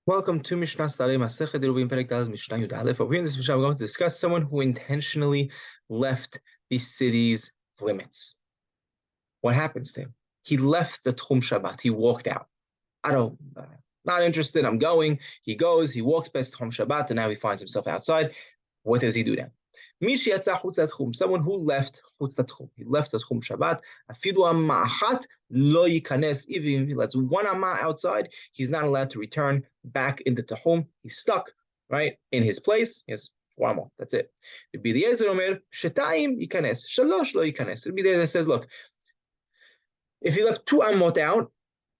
Welcome to Mishna Salem, Masechet Eruvin, Perek Daled, Mishnah Yud Aleph. Over here in this Mishnah, we're going to discuss someone who intentionally left the city's limits. What happens to him? He left the Tchum Shabbat. He walked out. Not interested. I'm going. He goes. He walks past Tchum Shabbat, and now he finds himself outside. What does he do then? Someone who left chutz tchum. He left the Tchum Shabbat. Afidu amma achat lo yikanes. Even if he lets one amma outside, he's not allowed to return back into Tchum. He's stuck, right, in his place. He has 4 amma. That's it. Rabbi Eliezer omer shetayim yikanes, shalosh lo yikanes. Rabbi Eliezer says, look, if he left 2 ammot out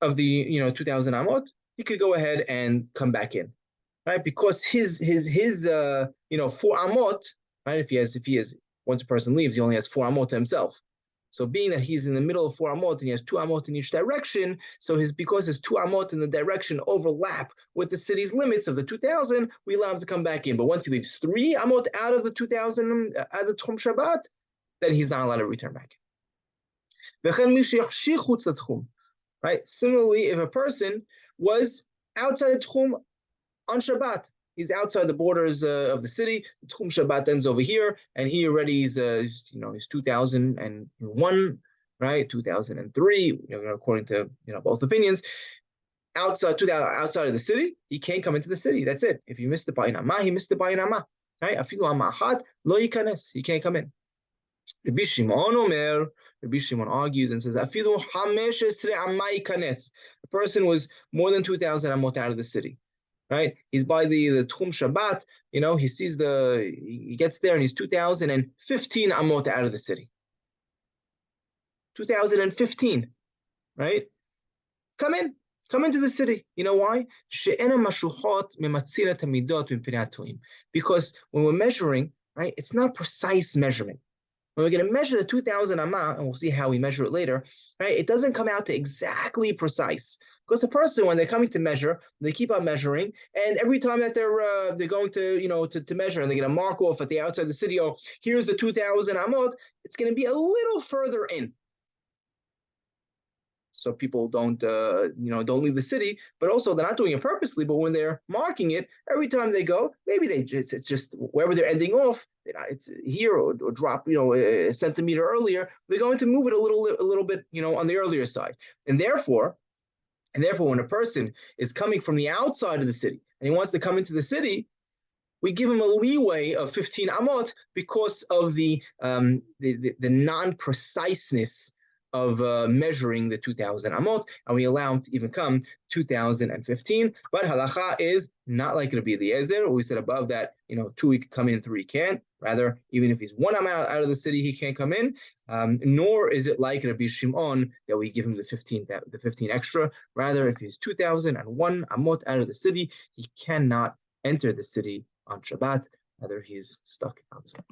of the 2,000 ammot, he could go ahead and come back in, right? Because his 4 ammot. Right? If he has, once a person leaves, he only has 4 amot to himself. So being that he's in the middle of 4 amot and he has 2 amot in each direction, so because his 2 amot in the direction overlap with the city's limits of the 2,000, we allow him to come back in. But once he leaves 3 amot out of the 2,000, out of the Tchum Shabbat, then he's not allowed to return back. Right? Similarly, if a person was outside the Tchum on Shabbat, he's outside the borders of the city. Tchum Shabbat ends over here, and he already is, he's 2001, right? 2003, according to both opinions. Outside of the city, he can't come into the city. That's it. If you missed the Bayin Amma, he missed the Bayin Amma, right? Afilu Amma Achat lo yikanes. He can't come in. Rabbi Shimon argues and says, Afilu 15 amma yikanes. The person was more than 2,000 amot out of the city. Right, he's by the Tchum Shabbat. He sees he gets there and he's 2,015 amot out of the city. 2,015, right? Come into the city. You know why? Because when we're measuring, right, it's not precise measurement. When we're going to measure the 2,000 amma, and we'll see how we measure it later, right? It doesn't come out to exactly precise. Because a person, when they're coming to measure, they keep on measuring, and every time that they're going to measure, and they're going to mark off at the outside of the city, oh, here's the 2,000 amot, it's going to be a little further in. So people don't leave the city, but also they're not doing it purposely. But when they're marking it, every time they go, maybe it's just wherever they're ending off. It's here or drop a centimeter earlier. They're going to move it a little bit on the earlier side, and therefore, when a person is coming from the outside of the city and he wants to come into the city, we give him a leeway of 15 amot because of the non-preciseness of measuring the 2,000 amot, and we allow him to even come 2,015. But halacha is not like Rabbi Eliezer. We said above that, 2 he can come in, 3 can't. Rather, even if he's 1 amot out of the city, he can't come in. Nor is it like Rabbi Shimon that we give him the 15 extra. Rather, if he's 2,001 amot out of the city, he cannot enter the city on Shabbat. Rather, he's stuck outside.